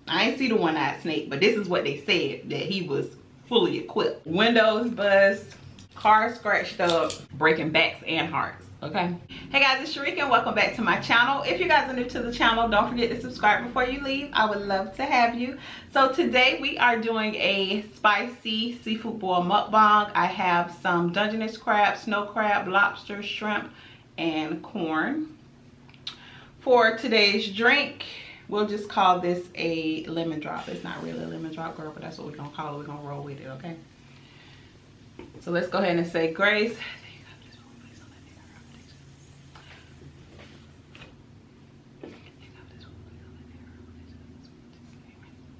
I ain't see the one-eyed snake, but this is what they said, that he was fully equipped. Windows bust, car scratched up, breaking backs and hearts. Okay. Hey guys, it's Sharika and welcome back to my channel. If you guys are new to the channel, don't forget to subscribe before you leave. I would love to have you. So today we are doing a spicy seafood boil mukbang. I have some Dungeness crab, snow crab, lobster, shrimp, and corn. For today's drink, we'll just call this a lemon drop. It's not really a lemon drop, girl, but that's what we're gonna call it. We're gonna roll with it, okay? So let's go ahead and say grace.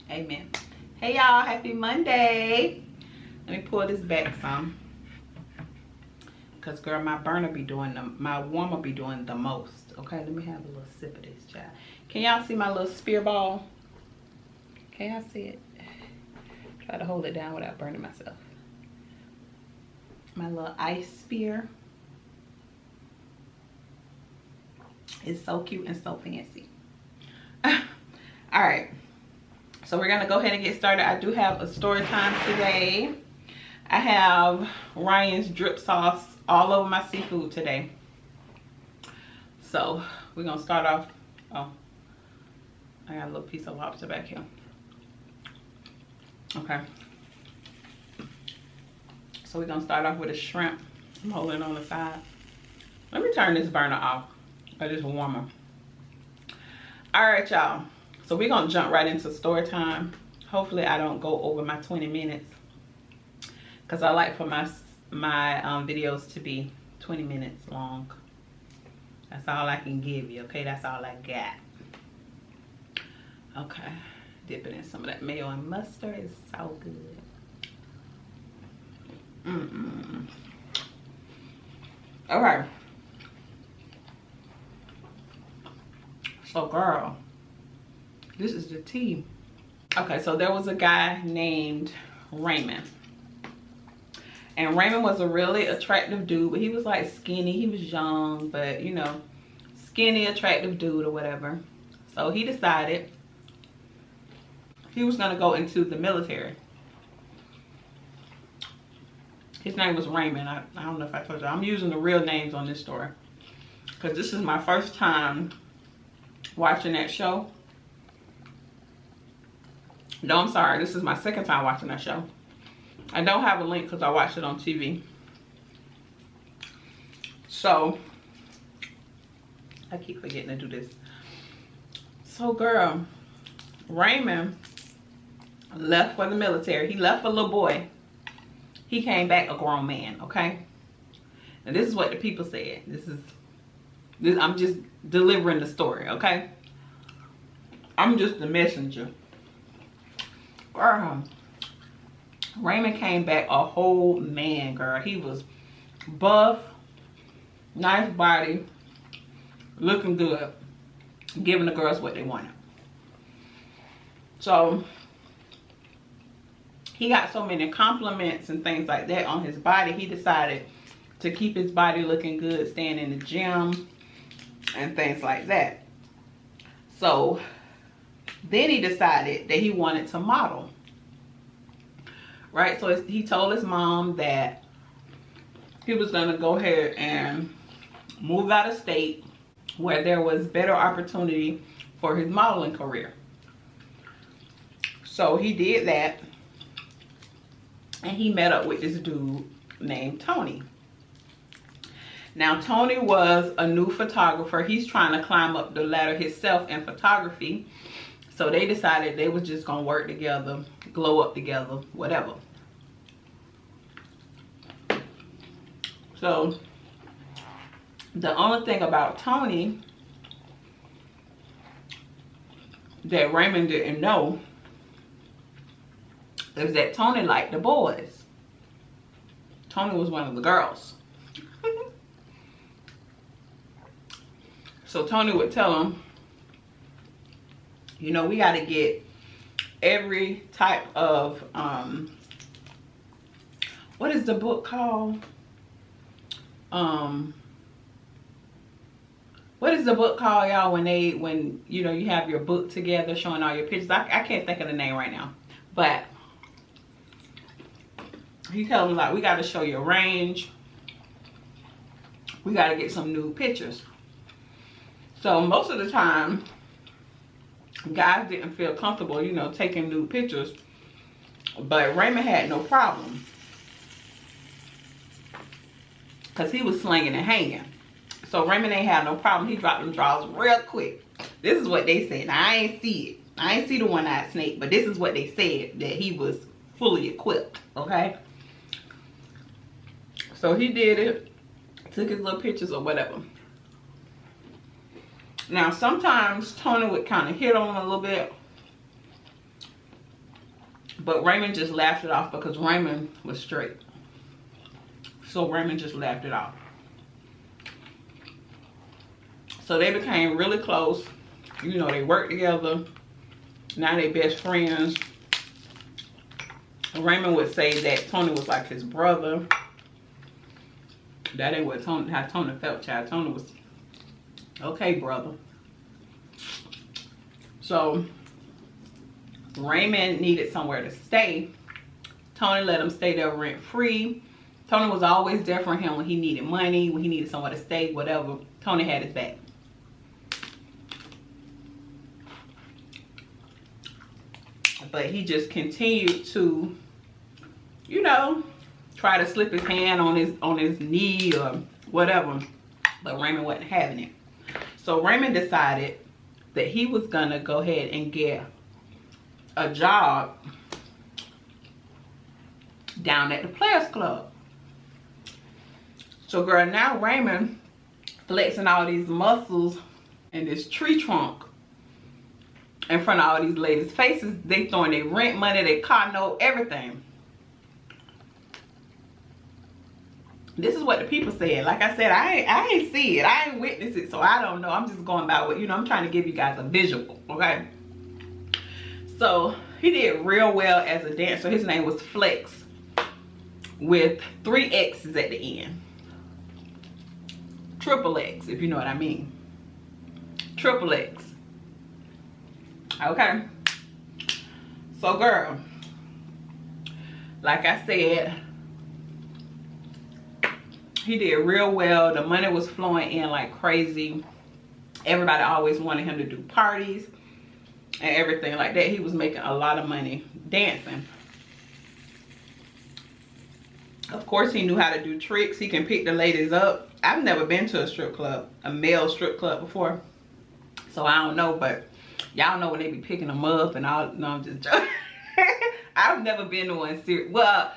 Amen. Hey y'all, happy Monday. Let me pull this back some, because girl, my burner be doing my warmer be doing the most. Okay, let me have a little sip of this, child. Can y'all see my little spear ball? Can y'all see it? Try to hold it down without burning myself. My little ice spear. It's so cute and so fancy. All right. So we're gonna go ahead and get started. I do have a story time today. I have Ryan's drip sauce all over my seafood today. So we're gonna start off. Oh, I got a little piece of lobster back here. Okay. So we're gonna start off with a shrimp. I'm holding it on the side. Let me turn this burner off. It is warmer. All right, y'all. So we're gonna jump right into story time. Hopefully I don't go over my 20 minutes, because I like for my videos to be 20 minutes long. That's all I can give you, okay? That's all I got. Okay, dip it in some of that mayo and mustard. It's so good. All right. So girl, this is the tea. Okay, so there was a guy named Raymond. And Raymond was a really attractive dude, but he was like skinny. He was young, but you know, skinny, attractive dude or whatever. So he decided he was gonna go into the military. His name was Raymond. I don't know if I told you. I'm using the real names on this story, because this is my first time watching that show. No, I'm sorry. This is my second time watching that show. I don't have a link because I watched it on TV. So, I keep forgetting to do this. So, girl, Raymond left for the military. He left a little boy. He came back a grown man, okay? And this is what the people said. I'm just delivering the story, okay? I'm just the messenger. Girl, Raymond came back a whole man, girl. He was buff, nice body, looking good, giving the girls what they wanted. So he got so many compliments and things like that on his body, he decided to keep his body looking good, staying in the gym and things like that. So then he decided that he wanted to model, right? So he told his mom that he was going to go ahead and move out of state where there was better opportunity for his modeling career. So he did that, and he met up with this dude named Tony. Now, Tony was a new photographer. He's trying to climb up the ladder himself in photography. So they decided they was just gonna work together, glow up together, whatever. So the only thing about Tony that Raymond didn't know is that Tony liked the boys. Tony was one of the girls. So Tony would tell him, you know, we got to get every type of, what is the book called? what is the book called, y'all, when you know you have your book together showing all your pictures? I can't think of the name right now. But he told me, like, we got to show your range. We got to get some new pictures. So most of the time, guys didn't feel comfortable, you know, taking nude pictures. But Raymond had no problem, because he was slinging and hanging. So Raymond ain't had no problem. He dropped them drawers real quick. This is what they said. Now, I ain't see it. I ain't see the one-eyed snake, but this is what they said, that he was fully equipped, okay? So he did it, took his little pictures or whatever. Now, sometimes Tony would kind of hit on him a little bit, but Raymond just laughed it off because Raymond was straight. So Raymond just laughed it off. So they became really close. You know, they worked together. Now they best friends. Raymond would say that Tony was like his brother. That ain't what how Tony felt, child. Tony was, okay, brother. So Raymond needed somewhere to stay. Tony let him stay there rent free. Tony was always there for him when he needed money, when he needed somewhere to stay, whatever. Tony had his back. But he just continued to, you know, try to slip his hand on his knee or whatever. But Raymond wasn't having it. So Raymond decided that he was gonna go ahead and get a job down at the Players Club. So girl, now Raymond flexing all these muscles in this tree trunk in front of all these ladies' faces. They throwing their rent money, their car note, everything. This is what the people said. Like I said, I ain't see it. I ain't witnessed it, so I don't know. I'm just going by what, you know, I'm trying to give you guys a visual, okay? So he did real well as a dancer. His name was Flex, with 3 X's at the end. Triple X, if you know what I mean. Triple X. Okay. So girl, like I said, he did real well. The money was flowing in like crazy. Everybody always wanted him to do parties and everything like that. He was making a lot of money dancing. Of course, he knew how to do tricks. He can pick the ladies up. I've never been to a strip club, a male strip club before, so I don't know, but y'all know when they be picking them up and all. No, I'm just joking. I've never been to one serious. Well,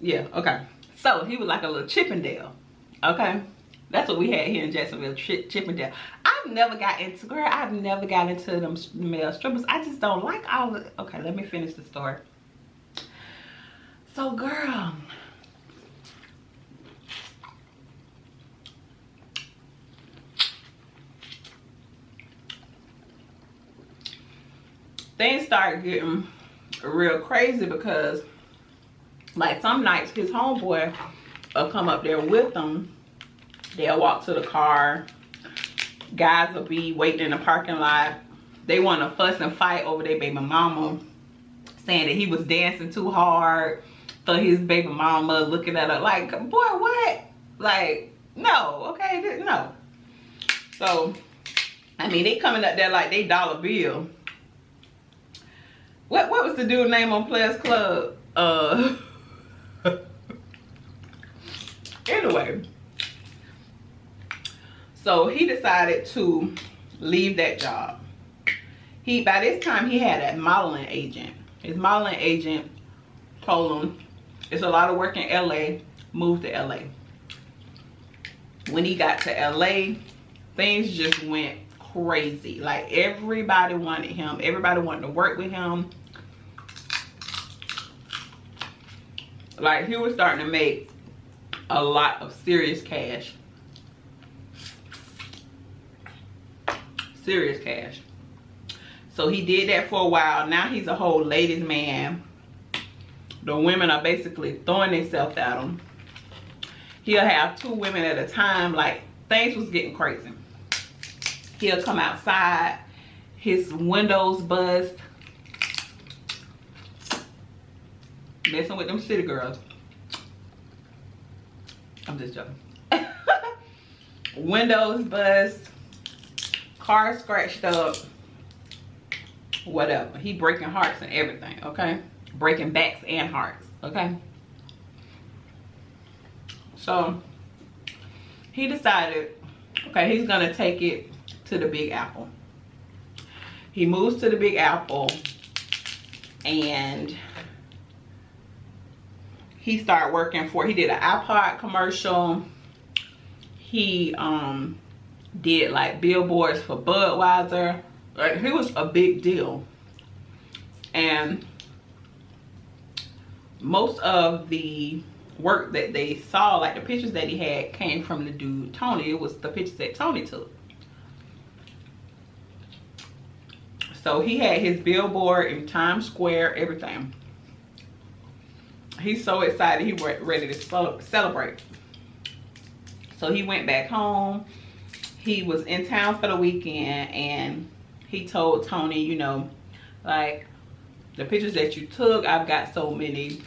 yeah, okay. So he was like a little Chippendale, okay? That's what we had here in Jacksonville, Chippendale. I've never got into, girl, I've never got into them male strippers. I just don't like all the, okay, let me finish the story. So girl, things started getting real crazy because, like, some nights his homeboy will come up there with them. They'll walk to the car. Guys will be waiting in the parking lot. They want to fuss and fight over their baby mama, saying that he was dancing too hard for his baby mama, looking at her like, boy, what? Like, no, okay, no. So, I mean, they coming up there like they dollar bill. What was the dude's name on Players Club? Anyway, so he decided to leave that job. By this time he had a modeling agent. His modeling agent told him it's a lot of work in LA, move to LA. When he got to LA, things just went crazy. Like, everybody wanted him, everybody wanted to work with him. Like, he was starting to make a lot of serious cash. Serious cash. So he did that for a while. Now he's a whole ladies' man. The women are basically throwing themselves at him. He'll have 2 women at a time. Like, things was getting crazy. He'll come outside, his windows bust, messing with them city girls. I'm just joking. Windows bust, car scratched up, whatever. He breaking hearts and everything, okay? Breaking backs and hearts, okay? So he decided, okay, he's gonna take it to the Big Apple. He moves to the Big Apple and he started working he did an iPod commercial. He did like billboards for Budweiser. Like, he was a big deal. And most of the work that they saw, like the pictures that he had, came from the dude Tony. It was the pictures that Tony took. So he had his billboard in Times Square, everything. He's so excited, he was ready to celebrate. So he went back home. He was in town for the weekend, and he told Tony, you know, like, the pictures that you took, I've got so many,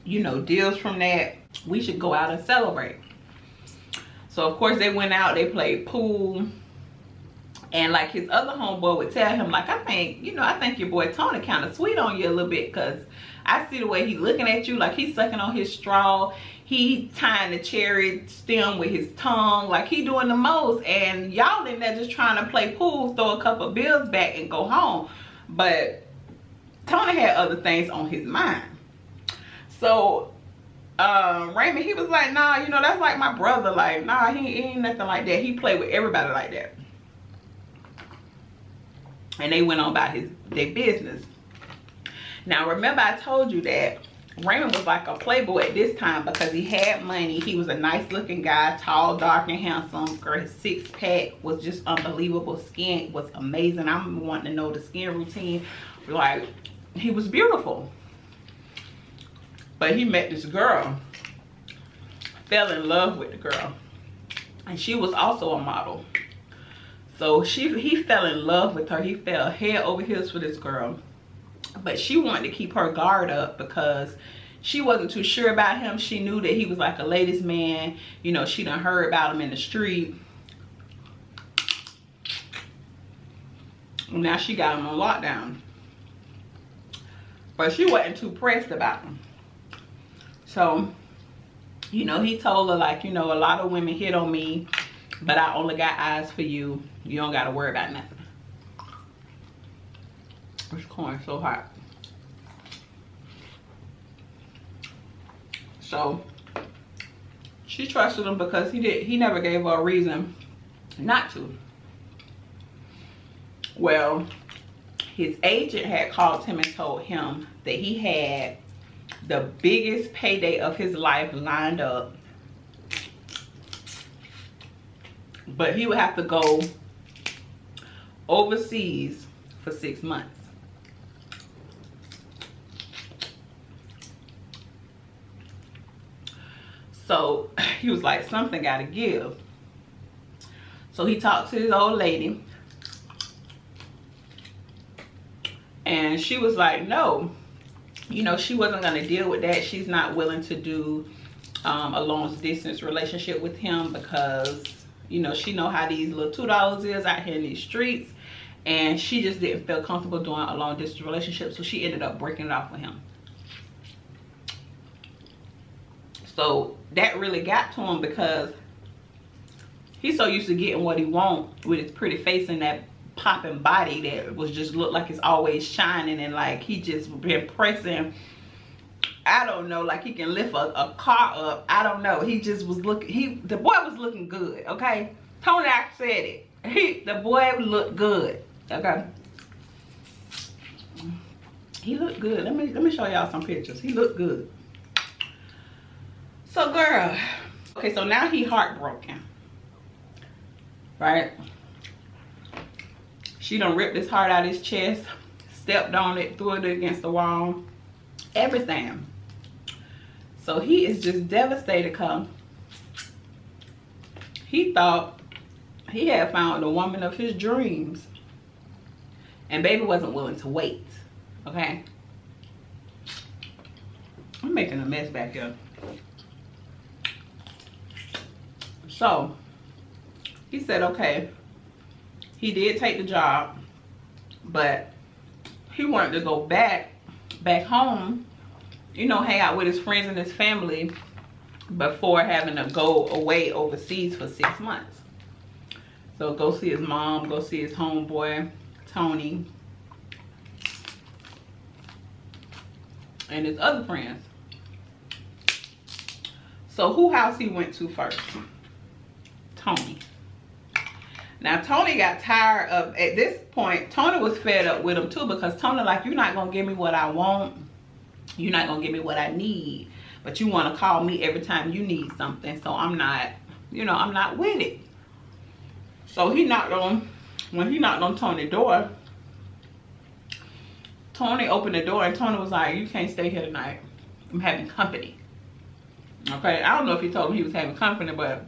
you know, deals from that. We should go out and celebrate. So of course they went out, they played pool. And like his other homeboy would tell him, like, I think your boy Tony kind of sweet on you a little bit, because I see the way he looking at you, like he's sucking on his straw. He tying the cherry stem with his tongue, like he doing the most. And y'all in there just trying to play pool, throw a couple of bills back and go home. But Tony had other things on his mind. So Raymond, he was like, nah, you know, that's like my brother. Like, nah, he ain't nothing like that. He played with everybody like that. And they went on about their business. Now, remember I told you that Raymond was like a playboy at this time because he had money. He was a nice looking guy, tall, dark, and handsome. Girl, his six pack was just unbelievable. Skin was amazing. I'm wanting to know the skin routine. Like, he was beautiful. But he met this girl, fell in love with the girl, and she was also a model. So he fell in love with her. He fell head over heels for this girl. But she wanted to keep her guard up because she wasn't too sure about him. She knew that he was like a ladies' man. You know, she done heard about him in the street. Now she got him on lockdown. But she wasn't too pressed about him. So, you know, he told her, like, you know, a lot of women hit on me, but I only got eyes for you. You don't got to worry about nothing. This corn is so hot. So she trusted him because he never gave her a reason not to. Well, his agent had called him and told him that he had the biggest payday of his life lined up, but he would have to go overseas for 6 months. So he was like, something gotta give. So he talked to his old lady, and she was like, no, you know, she wasn't gonna deal with that. She's not willing to do a long distance relationship with him because, you know, she know how these little $2 is out here in these streets, and she just didn't feel comfortable doing a long distance relationship, so she ended up breaking it off with him. So that really got to him because he's so used to getting what he wants with his pretty face and that popping body that was just looked like it's always shining, and like he just been pressing, I don't know, like he can lift a car up. I don't know. He just was looking, the boy was looking good, okay? Tony actually said it. The boy looked good, okay? He looked good. Let me show y'all some pictures. He looked good. So girl, okay, so now he heartbroken, right? She done ripped his heart out of his chest, stepped on it, threw it against the wall, everything. So he is just devastated because he thought he had found the woman of his dreams. And baby wasn't willing to wait. Okay? I'm making a mess back here. So, he said, okay, he did take the job, but he wanted to go back home, you know, hang out with his friends and his family before having to go away overseas for 6 months. So go see his mom, go see his homeboy, Tony, and his other friends. So who house he went to first? Tony. Now Tony got tired of, at this point, Tony was fed up with him too, because Tony like, you're not gonna give me what I want. You're not gonna give me what I need. But you wanna call me every time you need something. So I'm not, you know, I'm not with it. So he knocked on, when he knocked on Tony's door, Tony opened the door and Tony was like, you can't stay here tonight. I'm having company. Okay, I don't know if he told him he was having company, but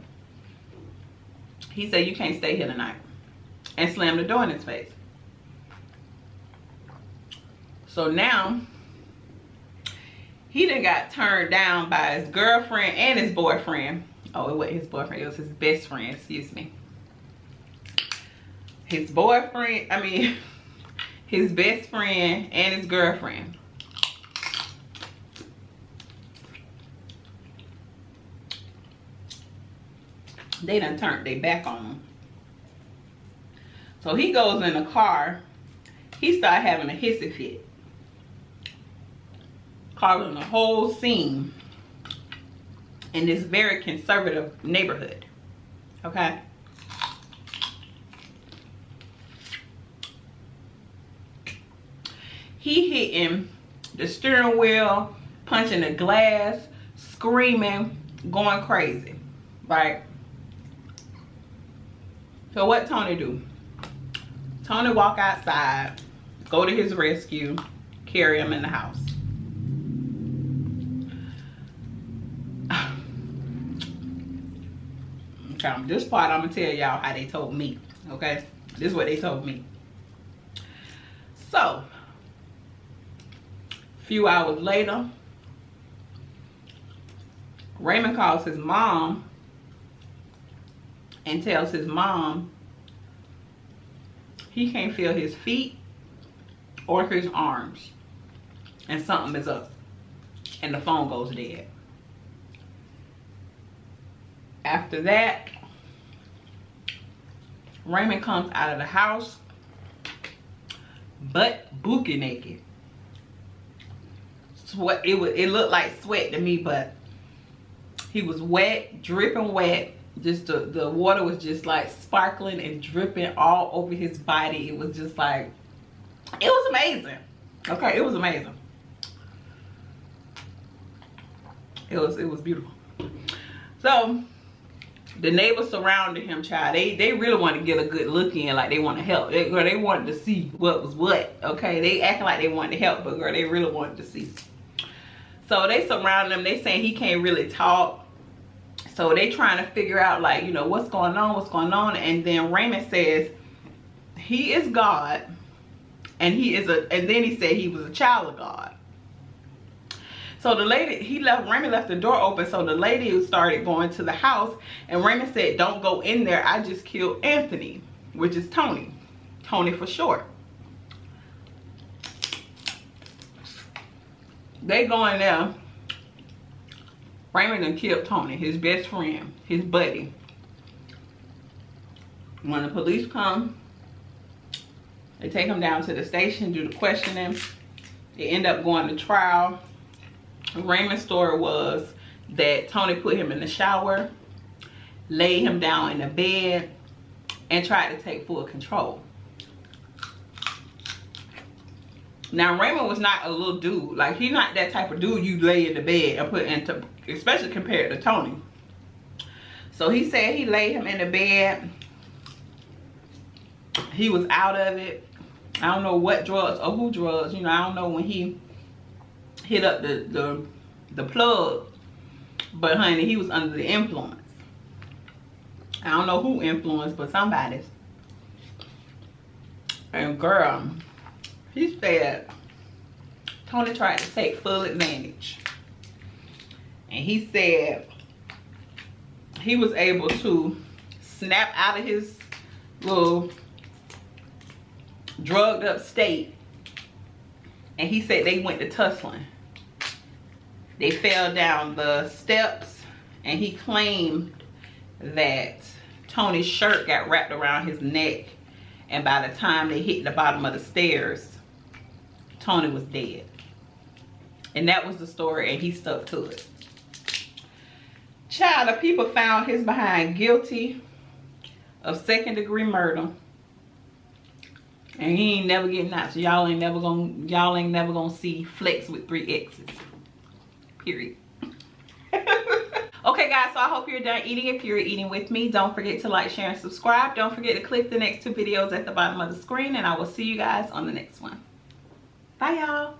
he said, you can't stay here tonight. And slammed the door in his face. So now, he done got turned down by his girlfriend and his boyfriend. Oh, it wasn't his boyfriend, it was his best friend, excuse me. His boyfriend, I mean, his best friend and his girlfriend. They done turned their back on him. So he goes in the car. He started having a hissy fit, causing the whole scene in this very conservative neighborhood. Okay. He hitting the steering wheel, punching the glass, screaming, going crazy, right? So what Tony do? Tony walk outside, go to his rescue, carry him in the house. Okay, this part I'm gonna tell y'all how they told me, okay? This is what they told me. So, a few hours later, Raymond calls his mom and tells his mom he can't feel his feet or his arms and something is up, and the phone goes dead. After that, Raymond comes out of the house butt bookie naked. Sweat, it looked like sweat to me, but he was wet, dripping wet. Just the water was just like sparkling and dripping all over his body. It was just like, it was amazing. Okay, it was amazing. It was beautiful. So the neighbors surrounded him, child. They really want to get a good look in, like they want to help. Girl, they wanted to see what was what. Okay, they acting like they wanted to help, but girl, they really wanted to see. So they surrounded him. They saying he can't really talk. So they trying to figure out, like, you know, what's going on. And then Raymond says he is God, and and then he said he was a child of God. So the lady, Raymond left the door open, so the lady started going to the house, and Raymond said, don't go in there, I just killed Anthony, which is Tony for short. They go in there. Raymond done killed Tony, his best friend, his buddy. When the police come, they take him down to the station, do the questioning. They end up going to trial. Raymond's story was that Tony put him in the shower, laid him down in the bed, and tried to take full control. Now, Raymond was not a little dude. Like, he's not that type of dude you lay in the bed and put into, especially compared to Tony. So he said he laid him in the bed. He was out of it. I don't know what drugs or who drugs. You know, I don't know when he hit up the plug. But honey, he was under the influence. I don't know who influenced, but somebody's. And girl, he said Tony tried to take full advantage. And he said he was able to snap out of his little drugged up state. And he said they went to tussling. They fell down the steps, and he claimed that Tony's shirt got wrapped around his neck, and by the time they hit the bottom of the stairs, Tony was dead. And that was the story, and he stuck to it. Child, the people found his behind guilty of second-degree murder, and he ain't never getting out. So y'all ain't never gonna see Flex with 3 X's. Period. Okay guys, so I hope you're done eating. If you're eating with me, don't forget to like, share, and subscribe. Don't forget to click the next 2 videos at the bottom of the screen, and I will see you guys on the next one. Bye y'all.